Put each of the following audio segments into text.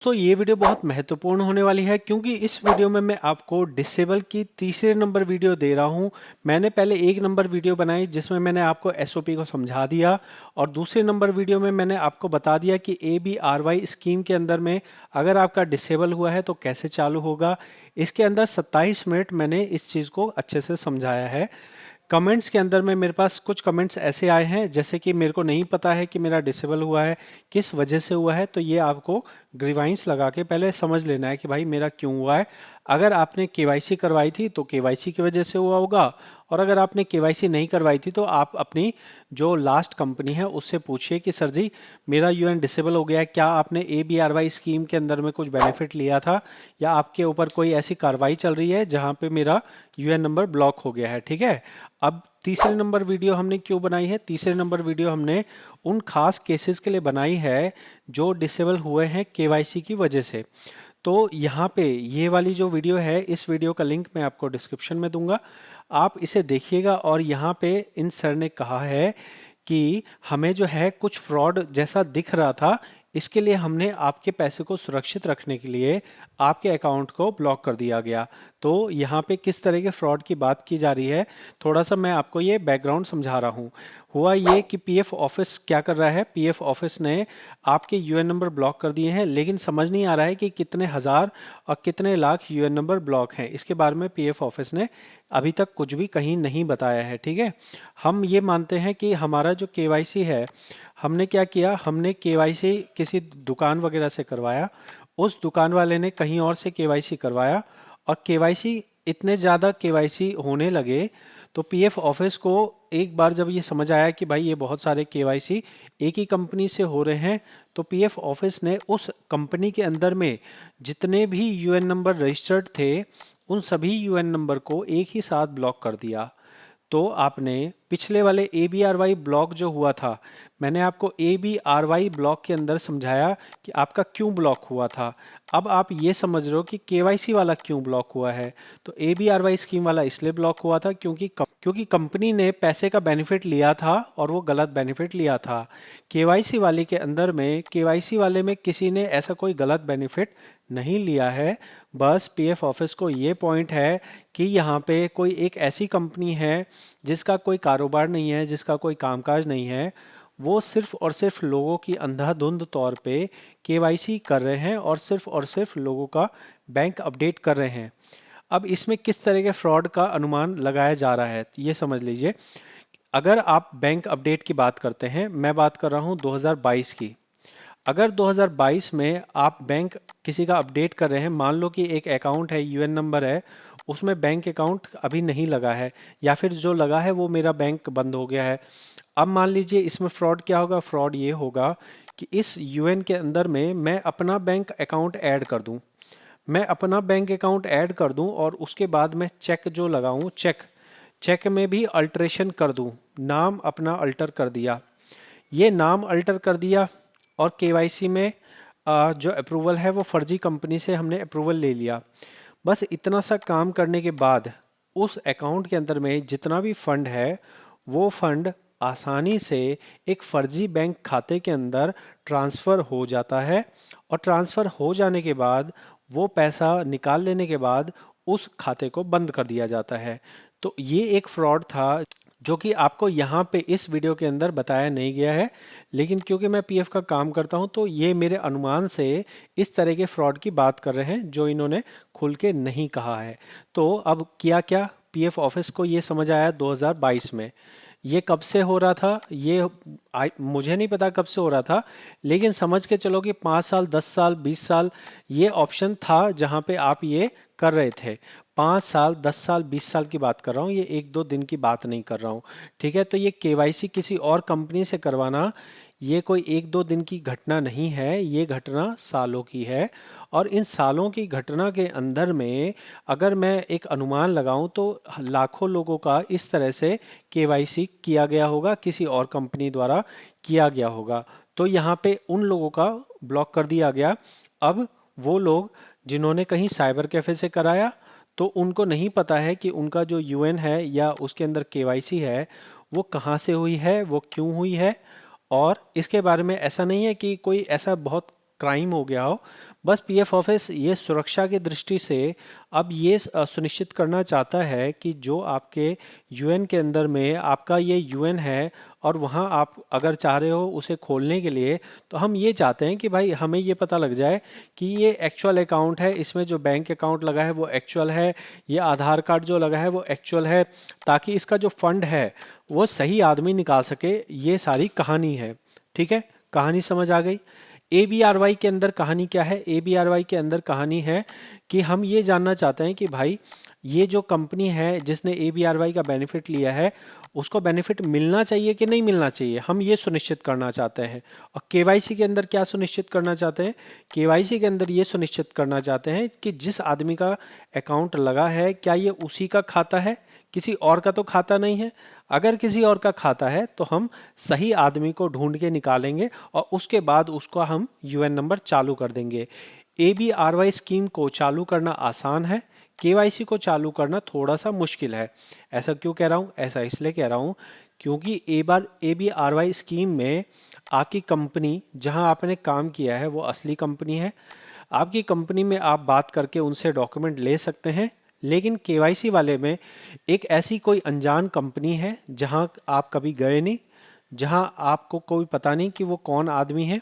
तो ये वीडियो बहुत महत्वपूर्ण होने वाली है क्योंकि इस वीडियो में मैं आपको डिसेबल की तीसरे नंबर वीडियो दे रहा हूँ। मैंने पहले एक नंबर वीडियो बनाई जिसमें मैंने आपको एसओपी को समझा दिया और दूसरे नंबर वीडियो में मैंने आपको बता दिया कि ABRY स्कीम के अंदर में अगर आपका डिसेबल हुआ है तो कैसे चालू होगा। इसके अंदर 27 मिनट मैंने इस चीज़ को अच्छे से समझाया है। कमेंट्स के अंदर में मेरे पास कुछ कमेंट्स ऐसे आए हैं जैसे कि मेरे को नहीं पता है कि मेरा डिसेबल हुआ है, किस वजह से हुआ है। तो ये आपको ग्रीवाइंस लगा के पहले समझ लेना है कि भाई मेरा क्यों हुआ है। अगर आपने केवाईसी करवाई थी तो केवाईसी की वजह से हुआ होगा, और अगर आपने केवाईसी नहीं करवाई थी तो आप अपनी जो लास्ट कंपनी है उससे पूछिए कि सर जी मेरा यूएन डिसेबल हो गया है, क्या आपने ABRY स्कीम के अंदर में कुछ बेनिफिट लिया था या आपके ऊपर कोई ऐसी कार्रवाई चल रही है जहां पे मेरा यूएन नंबर ब्लॉक हो गया है। ठीक है। अब तीसरे नंबर वीडियो हमने क्यों बनाई है? तीसरे नंबर वीडियो हमने उन खास केसेस के लिए बनाई है जो डिसेबल हुए हैं केवाईसी की वजह से। तो यहाँ पे ये वाली जो वीडियो है, इस वीडियो का लिंक मैं आपको डिस्क्रिप्शन में दूंगा, आप इसे देखिएगा। और यहाँ पे इन सर ने कहा है कि हमें जो है कुछ फ्रॉड जैसा दिख रहा था, इसके लिए हमने आपके पैसे को सुरक्षित रखने के लिए आपके अकाउंट को ब्लॉक कर दिया गया। तो यहाँ पे किस तरह के फ्रॉड की बात की जा रही है, थोड़ा सा मैं आपको ये बैकग्राउंड समझा रहा हूँ। हुआ ये कि पीएफ ऑफिस क्या कर रहा है, पीएफ ऑफिस ने आपके यूएन नंबर ब्लॉक कर दिए हैं, लेकिन समझ नहीं आ रहा है कि कितने हजार और कितने लाख यूएन नंबर ब्लॉक हैं। इसके बारे में पीएफ ऑफिस ने अभी तक कुछ भी कहीं नहीं बताया है। ठीक है। हम ये मानते हैं कि हमारा जो केवाईसी है, हमने क्या किया, हमने केवाईसी किसी दुकान वगैरह से करवाया, उस दुकान वाले ने कहीं और से केवाईसी करवाया, और केवाईसी इतने ज़्यादा केवाईसी होने लगे तो पीएफ ऑफिस को एक बार जब ये समझ आया कि भाई ये बहुत सारे केवाईसी एक ही कंपनी से हो रहे हैं, तो पीएफ ऑफिस ने उस कंपनी के अंदर में जितने भी यूएन नंबर रजिस्टर्ड थे उन सभी यूएन नंबर को एक ही साथ ब्लॉक कर दिया। तो आपने पिछले वाले ABRY ब्लॉक जो हुआ था, मैंने आपको ABRY ब्लॉक के अंदर समझाया कि आपका क्यों ब्लॉक हुआ था। अब आप ये समझ रहे हो कि केवाईसी वाला क्यों ब्लॉक हुआ है। तो ABRY स्कीम वाला इसलिए ब्लॉक हुआ था क्योंकि कंपनी ने पैसे का बेनिफिट लिया था और वो गलत बेनिफिट लिया था। केवाईसी वाले के अंदर में, केवाईसी वाले में किसी ने ऐसा कोई गलत बेनिफिट नहीं लिया है। बस पीएफ ऑफिस को ये पॉइंट है कि यहाँ पे कोई एक ऐसी कंपनी है जिसका कोई कारोबार नहीं है, जिसका कोई कामकाज नहीं है, वो सिर्फ और सिर्फ लोगों की अंधाधुंध तौर पे केवाईसी कर रहे हैं और सिर्फ लोगों का बैंक अपडेट कर रहे हैं। अब इसमें किस तरह के फ्रॉड का अनुमान लगाया जा रहा है ये समझ लीजिए। अगर आप बैंक अपडेट की बात करते हैं, मैं बात कर रहा हूँ 2022 की। अगर 2022 में आप बैंक किसी का अपडेट कर रहे हैं, मान लो कि एक अकाउंट है, यूएन नंबर है, उसमें बैंक अकाउंट अभी नहीं लगा है, या फिर जो लगा है वो मेरा बैंक बंद हो गया है। अब मान लीजिए इसमें फ्रॉड क्या होगा, फ्रॉड ये होगा कि इस यूएन के अंदर में मैं अपना बैंक अकाउंट ऐड कर दूं, मैं अपना बैंक अकाउंट ऐड कर दूं और उसके बाद मैं चेक जो लगाऊं, चेक चेक में भी अल्टरेशन कर दूं, नाम अपना अल्टर कर दिया, ये नाम अल्टर कर दिया, और केवाईसी में जो अप्रूवल है वो फर्जी कंपनी से हमने अप्रूवल ले लिया। बस इतना सा काम करने के बाद उस अकाउंट के अंदर में जितना भी फंड है वो फंड आसानी से एक फर्जी बैंक खाते के अंदर ट्रांसफ़र हो जाता है, और ट्रांसफ़र हो जाने के बाद वो पैसा निकाल लेने के बाद उस खाते को बंद कर दिया जाता है। तो ये एक फ्रॉड था जो कि आपको यहाँ पे इस वीडियो के अंदर बताया नहीं गया है, लेकिन क्योंकि मैं पीएफ का काम करता हूँ तो ये मेरे अनुमान से इस तरह के फ्रॉड की बात कर रहे हैं जो इन्होंने खुल के नहीं कहा है। तो अब किया क्या, पीएफ ऑफिस को ये समझ आया 2022 में। ये कब से हो रहा था, ये मुझे नहीं पता कब से हो रहा था, लेकिन समझ के चलो कि 5 साल, 10 साल, 20 साल ये ऑप्शन था जहाँ पे आप ये कर रहे थे। 5 साल, 10 साल, 20 साल की बात कर रहा हूँ, ये एक दो दिन की बात नहीं कर रहा हूँ। ठीक है। तो ये केवाईसी किसी और कंपनी से करवाना ये कोई एक दो दिन की घटना नहीं है, ये घटना सालों की है। और इन सालों की घटना के अंदर में अगर मैं एक अनुमान लगाऊं तो लाखों लोगों का इस तरह से केवाईसी किया गया होगा, किसी और कंपनी द्वारा किया गया होगा। तो यहाँ पे उन लोगों का ब्लॉक कर दिया गया। अब वो लोग जिन्होंने कहीं साइबर कैफे से कराया, तो उनको नहीं पता है कि उनका जो यूएन है या उसके अंदर केवाईसी है वो कहाँ से हुई है, वो क्यों हुई है। और इसके बारे में ऐसा नहीं है कि कोई ऐसा बहुत क्राइम हो गया हो, बस पीएफ ऑफिस ये सुरक्षा की दृष्टि से अब ये सुनिश्चित करना चाहता है कि जो आपके यूएन के अंदर में आपका ये यूएन है और वहाँ आप अगर चाह रहे हो उसे खोलने के लिए, तो हम ये चाहते हैं कि भाई हमें ये पता लग जाए कि ये एक्चुअल अकाउंट है, इसमें जो बैंक अकाउंट लगा है वो एक्चुअल है, ये आधार कार्ड जो लगा है वो एक्चुअल है, ताकि इसका जो फंड है वो सही आदमी निकाल सके। ये सारी कहानी है। ठीक है, कहानी समझ आ गई। ABRY के अंदर कहानी क्या है? ABRY के अंदर कहानी है कि हम ये जानना चाहते हैं कि भाई ये जो कंपनी है जिसने ABRY का बेनिफिट लिया है, उसको बेनिफिट मिलना चाहिए कि नहीं मिलना चाहिए, हम ये सुनिश्चित करना चाहते हैं। और KYC के अंदर क्या सुनिश्चित करना चाहते हैं? KYC के अंदर ये सुनिश्चित करना चाहते हैं कि जिस आदमी का अकाउंट लगा है, क्या ये उसी का खाता है, किसी और का तो खाता नहीं है। अगर किसी और का खाता है तो हम सही आदमी को ढूंढ के निकालेंगे और उसके बाद उसको हम यूएन नंबर चालू कर देंगे। ABRY स्कीम को चालू करना आसान है, KYC को चालू करना थोड़ा सा मुश्किल है। ऐसा क्यों कह रहा हूँ? ऐसा इसलिए कह रहा हूँ क्योंकि ABRY स्कीम में आपकी कंपनी जहां आपने काम किया है वो असली कंपनी है। आपकी कंपनी में आप बात करके उनसे डॉक्यूमेंट ले सकते हैं, लेकिन KYC वाले में एक ऐसी कोई अनजान कंपनी है जहां आप कभी गए नहीं, जहां आपको कोई पता नहीं कि वो कौन आदमी है,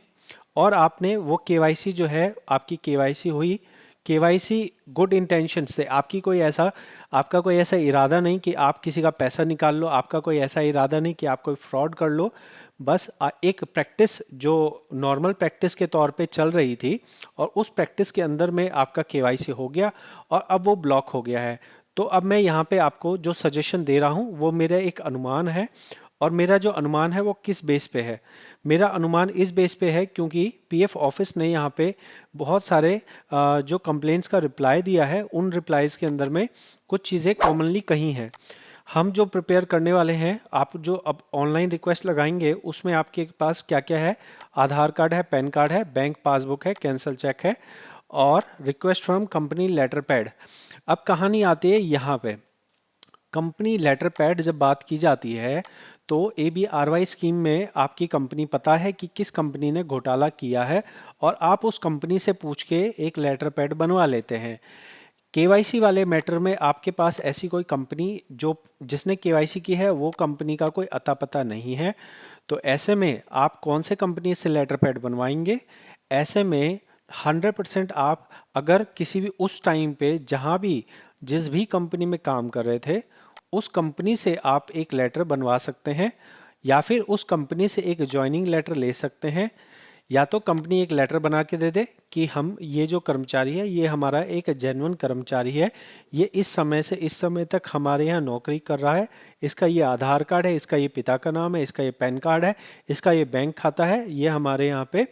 और आपने वो KYC जो है आपकी KYC हुई, KYC गुड इंटेंशन से, आपका कोई ऐसा इरादा नहीं कि आप किसी का पैसा निकाल लो, आपका कोई ऐसा इरादा नहीं कि आप कोई फ्रॉड कर लो। बस एक प्रैक्टिस जो नॉर्मल प्रैक्टिस के तौर पे चल रही थी, और उस प्रैक्टिस के अंदर में आपका KYC हो गया और अब वो ब्लॉक हो गया है। तो अब मैं यहाँ पे आपको जो सजेशन दे रहा हूँ वो मेरा एक अनुमान है, और मेरा जो अनुमान है वो किस बेस पे है? मेरा अनुमान इस बेस पे है क्योंकि पीएफ ऑफिस ने यहाँ पे बहुत सारे जो कंप्लेंट्स का रिप्लाई दिया है, उन रिप्लाईज के अंदर में कुछ चीज़ें कॉमनली कही हैं। हम जो प्रिपेयर करने वाले हैं, आप जो अब ऑनलाइन रिक्वेस्ट लगाएंगे उसमें आपके पास क्या क्या है? आधार कार्ड है, पैन कार्ड है, बैंक पासबुक है, कैंसल चेक है, और request from company letter pad. अब कहानी आती है यहाँ पे। कंपनी लेटर पैड जब बात की जाती है तो ABRY स्कीम में आपकी कंपनी पता है कि किस कंपनी ने घोटाला किया है, और आप उस कंपनी से पूछ के एक लेटर पैड बनवा लेते हैं। KYC वाले मैटर में आपके पास ऐसी कोई कंपनी जो जिसने KYC की है वो कंपनी का कोई अता पता नहीं है। तो ऐसे में आप कौन से कंपनी से लेटर पैड बनवाएंगे? ऐसे में 100% आप अगर किसी भी उस टाइम पे जहाँ भी जिस भी कंपनी में काम कर रहे थे उस कंपनी से आप एक लेटर बनवा सकते हैं, या फिर उस कंपनी से एक ज्वाइनिंग लेटर ले सकते हैं, या तो कंपनी एक लेटर बना के दे दे कि हम ये जो कर्मचारी है ये हमारा एक जेन्युइन कर्मचारी है, ये इस समय से इस समय तक हमारे यहाँ नौकरी कर रहा है, इसका ये आधार कार्ड है, इसका ये पिता का नाम है, इसका ये पैन कार्ड है, इसका ये बैंक खाता है, ये हमारे यहाँ पे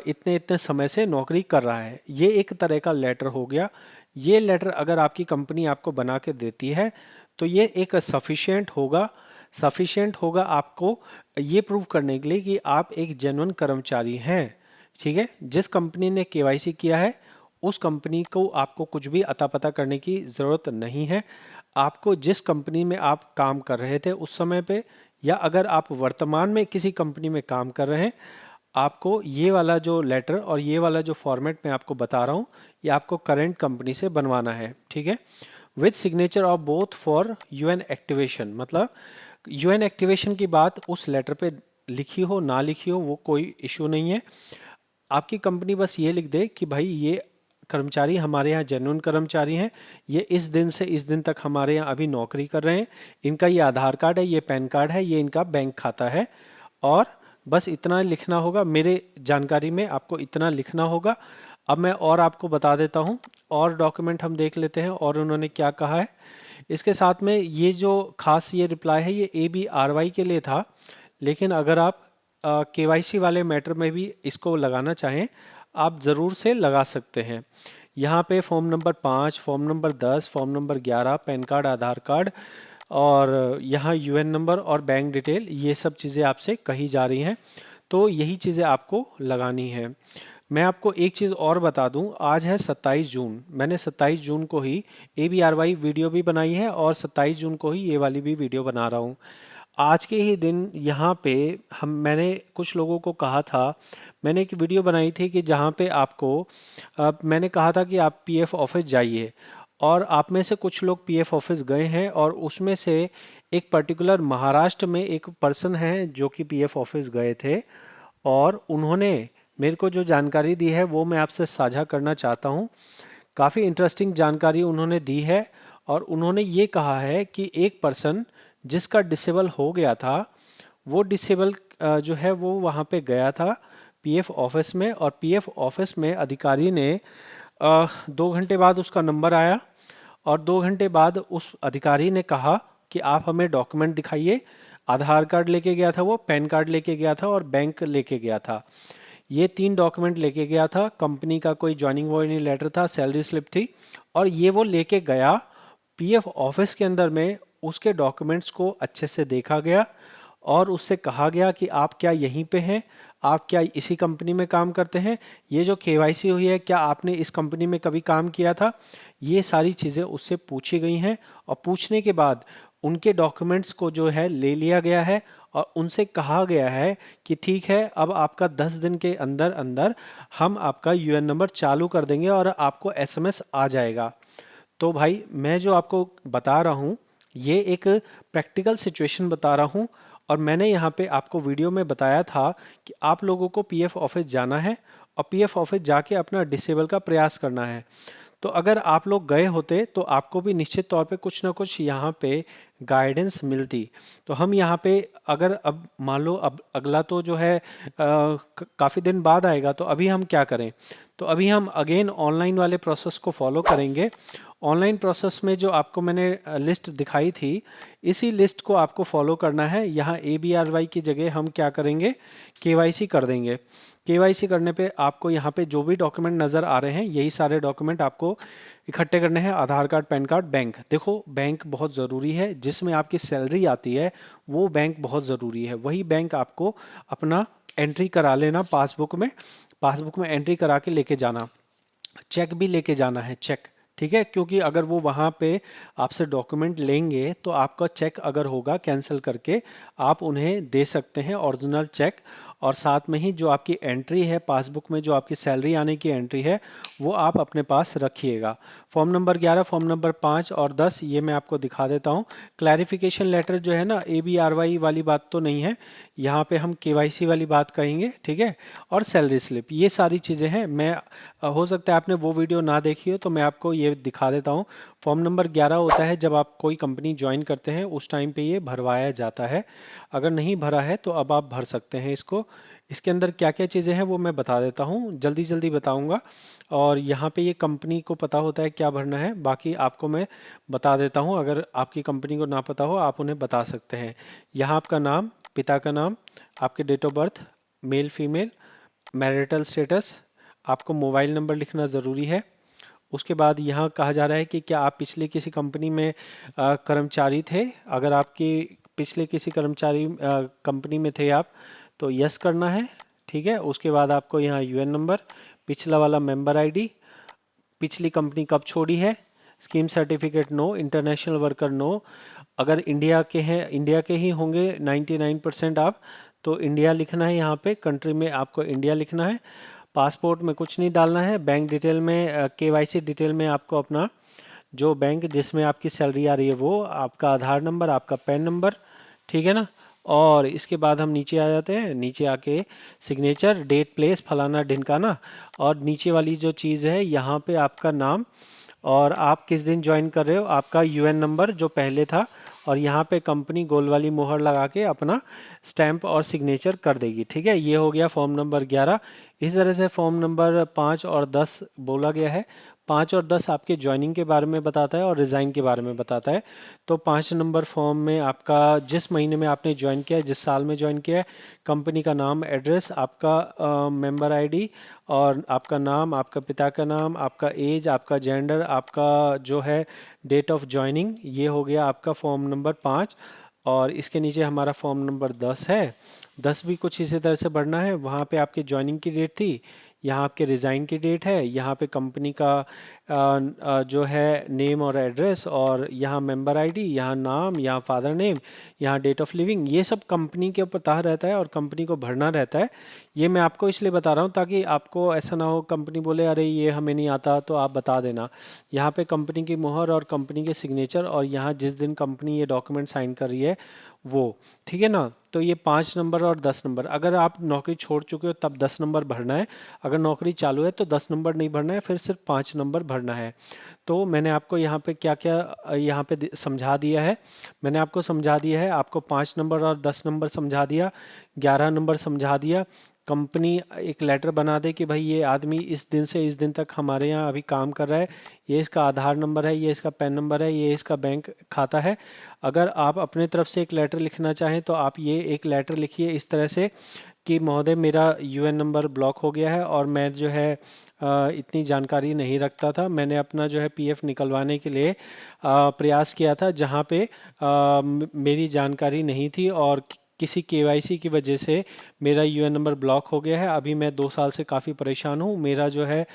इतने इतने समय से नौकरी कर रहा है। ये एक तरह का लेटर हो गया। ये लेटर अगर आपकी कंपनी आपको बना के देती है तो ये एक सफिशिएंट होगा आपको ये प्रूव करने के लिए कि आप एक जेन्युइन कर्मचारी हैं। ठीक है, जिस कंपनी ने KYC किया है उस कंपनी को आपको कुछ भी अता पता करने की ज़रूरत नहीं है। आपको जिस कंपनी में आप काम कर रहे थे उस समय पे, या अगर आप वर्तमान में किसी कंपनी में काम कर रहे हैं, आपको ये वाला जो लेटर और ये वाला जो फॉर्मेट मैं आपको बता रहा हूँ ये आपको करंट कंपनी से बनवाना है। ठीक है, with signature of both for UN activation. मतलब यूएन एक्टिवेशन की बात उस लेटर पे लिखी हो ना लिखी हो वो कोई इशू नहीं है। आपकी कंपनी बस ये लिख दे कि भाई ये कर्मचारी हमारे यहाँ जेन्युइन कर्मचारी हैं, ये इस दिन से इस दिन तक हमारे यहाँ अभी नौकरी कर रहे हैं, इनका ये आधार कार्ड है, ये पैन कार्ड है, ये इनका बैंक खाता है, और बस इतना लिखना होगा। मेरे जानकारी में आपको इतना लिखना होगा। अब मैं और आपको बता देता हूँ, और डॉक्यूमेंट हम देख लेते हैं और उन्होंने क्या कहा है। इसके साथ में ये जो खास ये रिप्लाई है ये ABRY के लिए था, लेकिन अगर आप KYC वाले मैटर में भी इसको लगाना चाहें आप ज़रूर से लगा सकते हैं। यहाँ पे form number 5, form number 10, form number 11, PAN card, Aadhaar card, और यहाँ यूएन नंबर और बैंक डिटेल, ये सब चीज़ें आपसे कही जा रही हैं। तो यही चीज़ें आपको लगानी है। मैं आपको एक चीज़ और बता दूं, आज है 27 जून। मैंने 27 जून को ही ABRY वीडियो भी बनाई है और 27 जून को ही ये वाली भी वीडियो बना रहा हूँ। आज के ही दिन यहाँ पे मैंने कुछ लोगों को कहा था, मैंने एक वीडियो बनाई थी कि जहाँ पे आपको मैंने कहा था कि आप पीएफ ऑफिस जाइए, और आप में से कुछ लोग पीएफ ऑफिस गए हैं, और उसमें से एक पर्टिकुलर महाराष्ट्र में एक पर्सन है जो कि पीएफ ऑफिस गए थे, और उन्होंने मेरे को जो जानकारी दी है वो मैं आपसे साझा करना चाहता हूँ। काफ़ी इंटरेस्टिंग जानकारी उन्होंने दी है, और उन्होंने ये कहा है कि एक पर्सन जिसका डिसेबल हो गया था, वो डिसेबल जो है वो वहाँ पे गया था पीएफ ऑफिस में, और पीएफ ऑफिस में अधिकारी ने 2 घंटे बाद उसका नंबर आया, और 2 घंटे बाद उस अधिकारी ने कहा कि आप हमें डॉक्यूमेंट दिखाइए। आधार कार्ड लेके गया था, वो पैन कार्ड लेके गया था, और बैंक लेके गया था। ये 3 डॉक्यूमेंट लेके गया था, कंपनी का कोई ज्वाइनिंग वॉइनिंग लेटर था, सैलरी स्लिप थी, और ये वो लेके गया पीएफ ऑफिस के अंदर में। उसके डॉक्यूमेंट्स को अच्छे से देखा गया, और उससे कहा गया कि आप क्या यहीं पे हैं, आप क्या इसी कंपनी में काम करते हैं, ये जो केवाईसी हुई है क्या आपने इस कंपनी में कभी काम किया था। ये सारी चीज़ें उससे पूछी गई हैं, और पूछने के बाद उनके डॉक्यूमेंट्स को जो है ले लिया गया है, और उनसे कहा गया है कि ठीक है, अब आपका 10 दिन के अंदर अंदर हम आपका यूएन नंबर चालू कर देंगे और आपको एसएमएस आ जाएगा। तो भाई मैं जो आपको बता रहा हूँ, ये एक प्रैक्टिकल सिचुएशन बता रहा हूँ, और मैंने यहाँ पे आपको वीडियो में बताया था कि आप लोगों को पीएफ ऑफिस जाना है, और पीएफ ऑफिस जाके अपना डिसेबल का प्रयास करना है। तो अगर आप लोग गए होते तो आपको भी निश्चित तौर पे कुछ ना कुछ यहाँ पे गाइडेंस मिलती। तो हम यहाँ पे, अगर अब मान लो अब अगला तो जो है काफ़ी दिन बाद आएगा, तो अभी हम क्या करें। तो अभी हम अगेन ऑनलाइन वाले प्रोसेस को फॉलो करेंगे। ऑनलाइन प्रोसेस में जो आपको मैंने लिस्ट दिखाई थी, इसी लिस्ट को आपको फॉलो करना है। यहाँ ABRY की जगह हम क्या करेंगे, KYC कर देंगे। केवाईसी करने पे आपको यहाँ पे जो भी डॉक्यूमेंट नज़र आ रहे हैं, यही सारे डॉक्यूमेंट आपको इकट्ठे करने हैं। आधार कार्ड, पैन कार्ड, बैंक। देखो बैंक बहुत ज़रूरी है, जिसमें आपकी सैलरी आती है वो बैंक बहुत ज़रूरी है। वही बैंक आपको अपना एंट्री करा लेना पासबुक में, पासबुक में एंट्री करा के लेके जाना। चेक भी लेके जाना है, चेक। ठीक है, क्योंकि अगर वो वहाँ पे आपसे डॉक्यूमेंट लेंगे तो आपका चेक अगर होगा कैंसिल करके, आप उन्हें दे सकते हैं ओरिजिनल चेक। और साथ में ही जो आपकी एंट्री है पासबुक में, जो आपकी सैलरी आने की एंट्री है, वो आप अपने पास रखिएगा। फॉर्म नंबर 11, फॉर्म नंबर 5 और 10 ये मैं आपको दिखा देता हूँ। क्लैरिफिकेशन लेटर जो है ना, ABRY वाली बात तो नहीं है, यहाँ पे हम KYC वाली बात कहेंगे। ठीक है, और सैलरी स्लिप, ये सारी चीज़ें हैं। मैं हो सकता है आपने वो वीडियो ना देखी हो, तो मैं आपको ये दिखा देता हूँ। फॉर्म नंबर 11 होता है जब आप कोई कंपनी ज्वाइन करते हैं, उस टाइम पे ये भरवाया जाता है। अगर नहीं भरा है तो अब आप भर सकते हैं इसको। इसके अंदर क्या क्या चीज़ें हैं वो मैं बता देता हूँ, जल्दी जल्दी बताऊँगा। और यहाँ पे ये कंपनी को पता होता है क्या भरना है, बाकी आपको मैं बता देता हूँ। अगर आपकी कंपनी को ना पता हो, आप उन्हें बता सकते हैं। यहाँ आपका नाम, पिता का नाम, आपके date of birth, male female, marital status, आपको मोबाइल नंबर लिखना ज़रूरी है। उसके बाद यहाँ कहा जा रहा है कि क्या आप पिछले किसी कंपनी में कर्मचारी थे। अगर आपकी पिछले किसी कर्मचारी कंपनी में थे आप, तो यस करना है। ठीक है, उसके बाद आपको यहाँ यूएन नंबर, पिछला वाला मेंबर आईडी, पिछली कंपनी कब छोड़ी है, scheme certificate no, international worker no. अगर इंडिया के हैं, इंडिया के ही होंगे 99% आप, तो इंडिया लिखना है। यहाँ पे कंट्री में आपको इंडिया लिखना है। पासपोर्ट में कुछ नहीं डालना है। बैंक डिटेल में, KYC डिटेल में आपको अपना जो बैंक जिसमें आपकी सैलरी आ रही है वो, आपका आधार नंबर, आपका पैन नंबर। ठीक है ना। और इसके बाद हम नीचे आ जाते हैं। नीचे आके सिग्नेचर, डेट, प्लेस, फलाना ढिमकाना, और नीचे वाली जो चीज़ है यहाँ पे आपका नाम, और आप किस दिन ज्वाइन कर रहे हो, आपका यूएन नंबर जो पहले था, और यहाँ पे कंपनी गोल वाली मोहर लगा के अपना स्टैंप और सिग्नेचर कर देगी। ठीक है, ये हो गया फॉर्म नंबर 11। इसी तरह से फॉर्म नंबर 5 और 10 बोला गया है। 5 और 10 आपके ज्वाइनिंग के बारे में बताता है और रिज़ाइन के बारे में बताता है। तो 5 नंबर फॉर्म में आपका जिस महीने में आपने ज्वाइन किया है, जिस साल में ज्वाइन किया है, कंपनी का नाम, एड्रेस, आपका मेंबर आईडी, और आपका नाम, आपका पिता का नाम, आपका एज, आपका जेंडर, आपका जो है डेट ऑफ ज्वाइनिंग, ये हो गया आपका फॉर्म नंबर 5। और इसके नीचे हमारा फॉर्म नंबर 10 है। 10 भी कुछ इसी तरह से भरना है। वहाँ पे आपकी ज्वाइनिंग की डेट थी, यहाँ आपके रिज़ाइन की डेट है, यहाँ पे कंपनी का जो है नेम और एड्रेस, और यहाँ मेंबर आईडी, यहाँ नाम, यहाँ फादर नेम, यहाँ डेट ऑफ लिविंग, ये सब कंपनी के पता रहता है और कंपनी को भरना रहता है। ये मैं आपको इसलिए बता रहा हूँ ताकि आपको ऐसा ना हो कंपनी बोले अरे ये हमें नहीं आता तो आप बता देना। यहाँ पे कंपनी की मोहर और कंपनी के सिग्नेचर, और यहाँ जिस दिन कंपनी ये डॉक्यूमेंट साइन कर रही है वो, ठीक है ना। तो ये 5 नंबर और 10 नंबर, अगर आप नौकरी छोड़ चुके हो तब 10 नंबर भरना है, अगर नौकरी चालू है तो 10 नंबर नहीं भरना है, फिर सिर्फ 5 नंबर भरना है। तो मैंने आपको यहाँ पे क्या क्या यहाँ पे समझा दिया है। मैंने आपको समझा दिया है, आपको 5 नंबर और 10 नंबर समझा दिया, 11 नंबर समझा दिया। कंपनी एक लेटर बना दे कि भाई ये आदमी इस दिन से इस दिन तक हमारे यहाँ अभी काम कर रहा है, ये इसका आधार नंबर है, ये इसका पैन नंबर है, ये इसका बैंक खाता है। अगर आप अपने तरफ से एक लेटर लिखना चाहें तो आप ये एक लेटर लिखिए इस तरह से कि महोदय मेरा यूएन नंबर ब्लॉक हो गया है और मैं जो है इतनी जानकारी नहीं रखता था, मैंने अपना जो है पीएफ निकलवाने के लिए प्रयास किया था जहाँ पे मेरी जानकारी नहीं थी, और किसी केवाईसी की वजह से मेरा यूएन नंबर ब्लॉक हो गया है। अभी मैं 2 साल से काफ़ी परेशान हूँ, मेरा जो है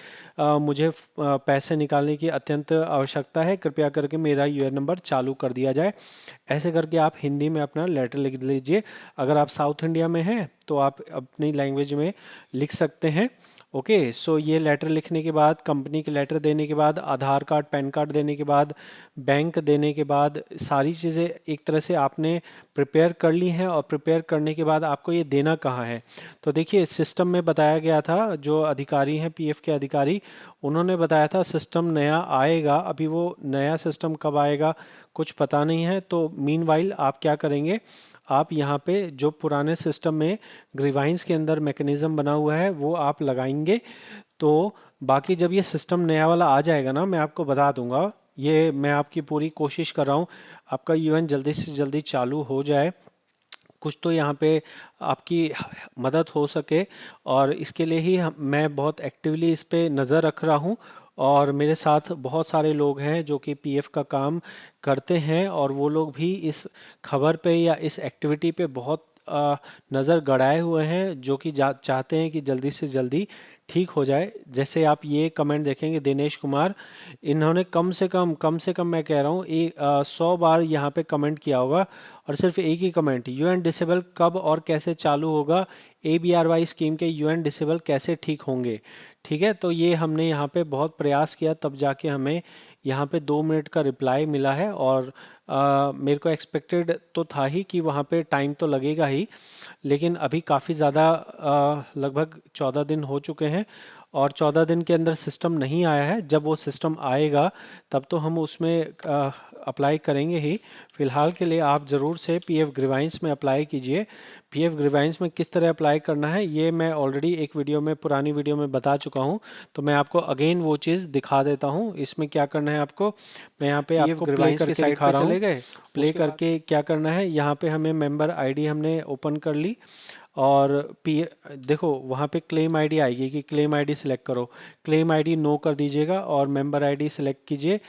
मुझे पैसे निकालने की अत्यंत आवश्यकता है, कृपया करके मेरा यूएन नंबर चालू कर दिया जाए। ऐसे करके आप हिंदी में अपना लेटर लिख लीजिए। अगर आप साउथ इंडिया में हैं तो आप अपनी लैंग्वेज में लिख सकते हैं। ओके, सो ये लेटर लिखने के बाद, कंपनी के लेटर देने के बाद, आधार कार्ड पैन कार्ड देने के बाद, बैंक देने के बाद, सारी चीज़ें एक तरह से आपने प्रिपेयर कर ली हैं, और प्रिपेयर करने के बाद आपको ये देना कहाँ है। तो देखिए सिस्टम में बताया गया था, जो अधिकारी हैं पीएफ के अधिकारी, उन्होंने बताया था सिस्टम नया आएगा, अभी वो नया सिस्टम कब आएगा कुछ पता नहीं है। तो मीनवाइल आप क्या करेंगे, आप यहाँ पे जो पुराने सिस्टम में ग्रीवाइंस के अंदर मैकेनिज्म बना हुआ है वो आप लगाएंगे। तो बाकी जब ये सिस्टम नया वाला आ जाएगा ना, मैं आपको बता दूंगा, ये मैं आपकी पूरी कोशिश कर रहा हूँ आपका यूएन जल्दी से जल्दी चालू हो जाए, कुछ तो यहाँ पे आपकी मदद हो सके। और इसके लिए ही मैं बहुत एक्टिवली इस पे नज़र रख रहा हूँ, और मेरे साथ बहुत सारे लोग हैं जो कि पीएफ का काम करते हैं, और वो लोग भी इस खबर पे या इस एक्टिविटी पे बहुत नज़र गड़ाए हुए हैं, जो कि चाहते हैं कि जल्दी से जल्दी ठीक हो जाए। जैसे आप ये कमेंट देखेंगे, दिनेश कुमार, इन्होंने कम से कम मैं कह रहा हूँ 100 बार यहाँ पे कमेंट किया होगा, और सिर्फ एक ही कमेंट, यूएन डिसेबल कब और कैसे चालू होगा, एबीआरवाई स्कीम के यूएन डिसेबल कैसे ठीक होंगे। ठीक है, तो ये हमने यहाँ पे बहुत प्रयास किया, तब जाके हमें यहाँ पे 2 मिनट का रिप्लाई मिला है। और मेरे को एक्सपेक्टेड तो था ही कि वहाँ पे टाइम तो लगेगा ही, लेकिन अभी काफ़ी ज़्यादा लगभग 14 दिन हो चुके हैं, और 14 दिन के अंदर सिस्टम नहीं आया है। जब वो सिस्टम आएगा तब तो हम उसमें अप्लाई करेंगे ही। फिलहाल के लिए आप ज़रूर से पीएफ ग्रीवाइंस में अप्लाई कीजिए। पीएफ ग्रीवाइंस में किस तरह अप्लाई करना है ये मैं ऑलरेडी एक वीडियो में, पुरानी वीडियो में बता चुका हूँ, तो मैं आपको अगेन वो चीज़ दिखा देता हूँ। इसमें क्या करना है आपको, मैं यहाँ पे आपको प्ले करके दिखा रहा हूँ। चले गए प्ले करके क्या करना है, यहाँ पे हमें मेंबर आईडी हमने ओपन कर ली, और पी देखो वहाँ पे क्लेम आईडी आएगी कि क्लेम आईडी सिलेक्ट करो, क्लेम आईडी नो कर दीजिएगा और मेंबर आईडी सिलेक्ट कीजिए।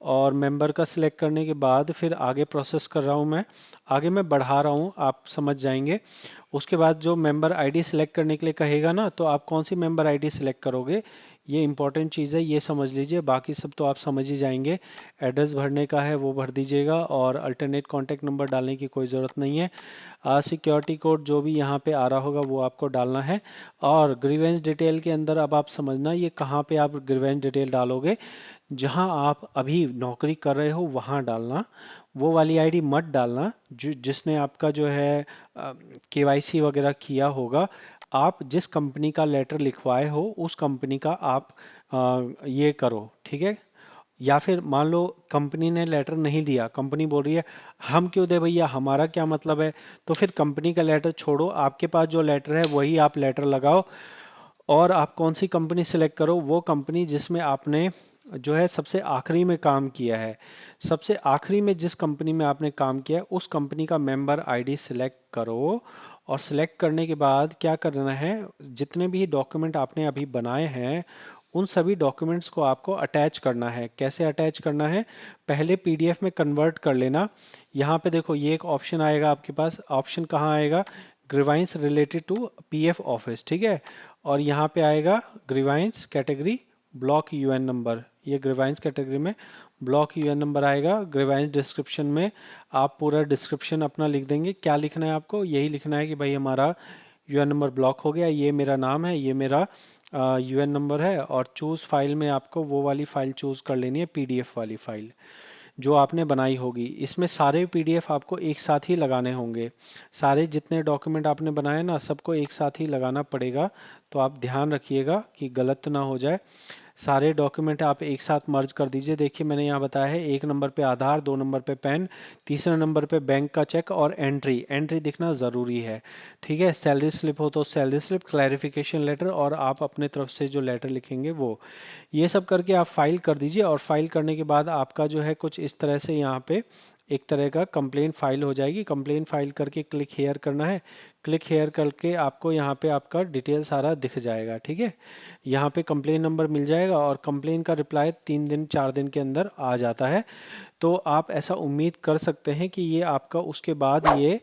और मेंबर का सिलेक्ट करने के बाद फिर आगे प्रोसेस कर रहा हूँ मैं, आगे मैं बढ़ा रहा हूँ, आप समझ जाएंगे। उसके बाद जो मेंबर आईडी सिलेक्ट करने के लिए कहेगा ना, तो आप कौन सी मेंबर आईडी सिलेक्ट करोगे, ये इंपॉर्टेंट चीज़ है, ये समझ लीजिए। बाकी सब तो आप समझ ही जाएंगे। एड्रेस भरने का है वो भर दीजिएगा, और अल्टरनेट कॉन्टैक्ट नंबर डालने की कोई ज़रूरत नहीं है। सिक्योरिटी कोड जो भी यहाँ पे आ रहा होगा वो आपको डालना है। और ग्रीवेंस डिटेल के अंदर अब आप समझना ये कहाँ पे आप ग्रीवेंस डिटेल डालोगे, जहाँ आप अभी नौकरी कर रहे हो वहाँ डालना, वो वाली आईडी मत डालना जो जिसने आपका जो है केवाईसी वगैरह किया होगा। आप जिस कंपनी का लेटर लिखवाए हो उस कंपनी का आप ये करो, ठीक है। या फिर मान लो कंपनी ने लेटर नहीं दिया, कंपनी बोल रही है हम क्यों दे भैया, हमारा क्या मतलब है, तो फिर कंपनी का लेटर छोड़ो, आपके पास जो लेटर है वही आप लेटर लगाओ। और आप कौन सी कंपनी सेलेक्ट करो, वो कंपनी जिसमें आपने जो है सबसे आखिरी में काम किया है। सबसे आखिरी में जिस कंपनी में आपने काम किया है उस कंपनी का मेंबर आईडी सिलेक्ट करो। और सिलेक्ट करने के बाद क्या करना है, जितने भी डॉक्यूमेंट आपने अभी बनाए हैं उन सभी डॉक्यूमेंट्स को आपको अटैच करना है। कैसे अटैच करना है, पहले पीडीएफ में कन्वर्ट कर लेना। यहाँ पे देखो ये एक ऑप्शन आएगा आपके पास, ऑप्शन कहाँ आएगा, ग्रीवाइंस रिलेटेड टू पीएफ ऑफिस, ठीक है। और यहाँ पे आएगा ग्रीवाइंस कैटेगरी ब्लॉक यूएन नंबर, ये ग्रीवाइंस कैटेगरी में ब्लॉक यूएन नंबर आएगा। ग्रीवाइंस डिस्क्रिप्शन में आप पूरा डिस्क्रिप्शन अपना लिख देंगे। क्या लिखना है आपको, यही लिखना है कि भाई हमारा यूएन नंबर ब्लॉक हो गया, ये मेरा नाम है, ये मेरा यूएन नंबर है। और चूज़ फाइल में आपको वो वाली फ़ाइल चूज़ कर लेनी है, पीडीएफ वाली फ़ाइल जो आपने बनाई होगी। इसमें सारे पीडीएफ आपको एक साथ ही लगाने होंगे, सारे जितने डॉक्यूमेंट आपने बनाए ना सबको एक साथ ही लगाना पड़ेगा। तो आप ध्यान रखिएगा कि गलत ना हो जाए। सारे डॉक्यूमेंट आप एक साथ मर्ज कर दीजिए। देखिए मैंने यहाँ बताया है, 1 नंबर पे आधार, 2 नंबर पे पैन, तीसरे नंबर पे बैंक का चेक और एंट्री, एंट्री दिखना ज़रूरी है, ठीक है। सैलरी स्लिप हो तो सैलरी स्लिप, क्लैरिफिकेशन लेटर और आप अपने तरफ से जो लेटर लिखेंगे वो, ये सब करके आप फाइल कर दीजिए। और फाइल करने के बाद आपका जो है कुछ इस तरह से यहाँ पे एक तरह का कंप्लेंट फाइल हो जाएगी। कंप्लेंट फाइल करके क्लिक हेयर करना है, क्लिक हेयर करके आपको यहाँ पे आपका डिटेल सारा दिख जाएगा, ठीक है। यहाँ पे कंप्लेन नंबर मिल जाएगा और कंप्लेन का रिप्लाई 3 दिन 4 दिन के अंदर आ जाता है। तो आप ऐसा उम्मीद कर सकते हैं कि ये आपका उसके बाद ये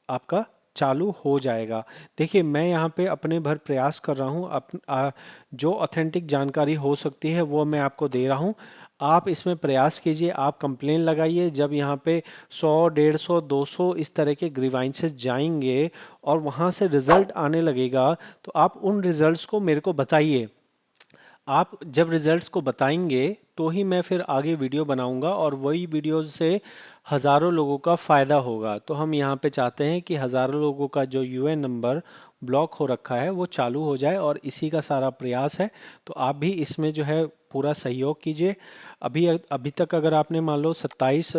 आपका चालू हो जाएगा। देखिए मैं यहाँ पे अपने भर प्रयास कर रहा हूँ, जो ऑथेंटिक जानकारी हो सकती है वो मैं आपको दे रहा हूँ। आप इसमें प्रयास कीजिए, आप कंप्लेन लगाइए। जब यहाँ पे 100, 150, 200 इस तरह के ग्रीवांसेस जाएंगे और वहाँ से रिजल्ट आने लगेगा, तो आप उन रिजल्ट्स को मेरे को बताइए। आप जब रिजल्ट्स को बताएंगे तो ही मैं फिर आगे वीडियो बनाऊंगा और वही वीडियो से हज़ारों लोगों का फ़ायदा होगा। तो हम यहाँ पे चाहते हैं कि हज़ारों लोगों का जो यूएन नंबर ब्लॉक हो रखा है वो चालू हो जाए, और इसी का सारा प्रयास है। तो आप भी इसमें जो है पूरा सहयोग कीजिए। अभी अभी तक अगर आपने मान लो 27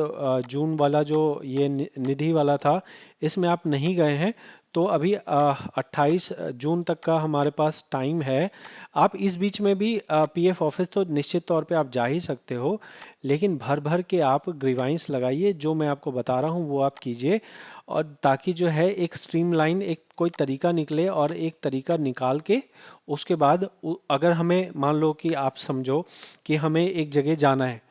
जून वाला जो ये निधि वाला था, इसमें आप नहीं गए हैं, तो अभी 28 जून तक का हमारे पास टाइम है। आप इस बीच में भी पीएफ ऑफिस तो निश्चित तौर पे आप जा ही सकते हो, लेकिन भर भर के आप ग्रीवाइंस लगाइए, जो मैं आपको बता रहा हूँ वो आप कीजिए। और ताकि जो है एक स्ट्रीमलाइन एक कोई तरीका निकले, और एक तरीका निकाल के उसके बाद अगर हमें मान लो कि आप समझो कि हमें एक जगह जाना है,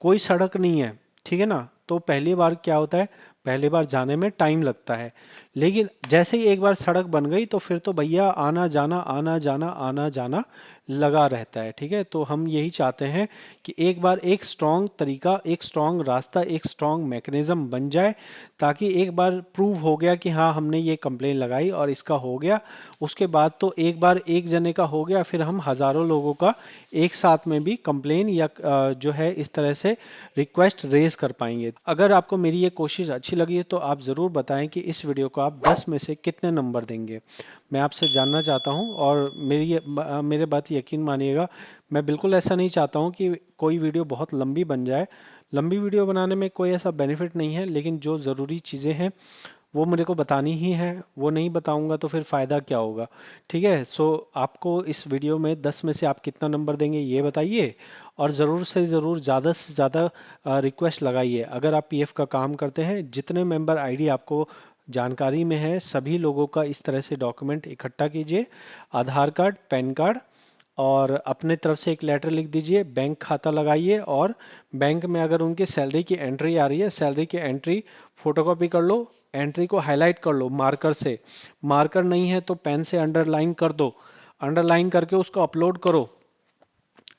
कोई सड़क नहीं है, ठीक है ना। तो पहली बार क्या होता है, पहली बार जाने में टाइम लगता है, लेकिन जैसे ही एक बार सड़क बन गई तो फिर तो भैया आना जाना आना जाना आना जाना लगा रहता है, ठीक है। तो हम यही चाहते हैं कि एक बार एक स्ट्रॉन्ग तरीका, एक स्ट्रॉन्ग रास्ता, एक स्ट्रॉन्ग मैकेनिज्म बन जाए, ताकि एक बार प्रूव हो गया कि हाँ हमने ये कंप्लेन लगाई और इसका हो गया, उसके बाद तो एक बार एक जने का हो गया, फिर हम हज़ारों लोगों का एक साथ में भी कंप्लेन या जो है इस तरह से रिक्वेस्ट रेज कर पाएंगे। अगर आपको मेरी ये कोशिश अच्छी लगी है तो आप ज़रूर बताएं कि इस वीडियो को आप 10 में से कितने नंबर देंगे, मैं आपसे जानना चाहता हूं। और मेरे बात यकीन मानिएगा, मैं बिल्कुल ऐसा नहीं चाहता हूं कि कोई वीडियो बहुत लंबी बन जाए। लंबी वीडियो बनाने में कोई ऐसा बेनिफिट नहीं है, लेकिन जो ज़रूरी चीज़ें हैं वो मेरे को बतानी ही है, वो नहीं बताऊंगा तो फिर फ़ायदा क्या होगा, ठीक है। सो आपको इस वीडियो में 10 में से आप कितना नंबर देंगे ये बताइए, और ज़रूर से ज़रूर ज़्यादा से ज़्यादा रिक्वेस्ट लगाइए। अगर आप पीएफ का काम करते हैं, जितने मेंबर आईडी आपको जानकारी में है सभी लोगों का इस तरह से डॉक्यूमेंट इकट्ठा कीजिए, आधार कार्ड, पैन कार्ड, और अपने तरफ से एक लेटर लिख दीजिए, बैंक खाता लगाइए, और बैंक में अगर उनकी सैलरी की एंट्री आ रही है, सैलरी की एंट्री फोटोकॉपी कर लो, एंट्री को हाईलाइट कर लो मार्कर से, मार्कर नहीं है तो पेन से अंडरलाइन कर दो, अंडरलाइन करके उसको अपलोड करो,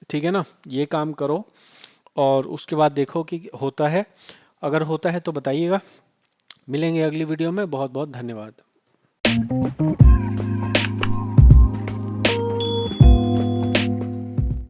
ठीक है ना। ये काम करो और उसके बाद देखो कि होता है। अगर होता है तो बताइएगा। मिलेंगे अगली वीडियो में। बहुत बहुत धन्यवाद।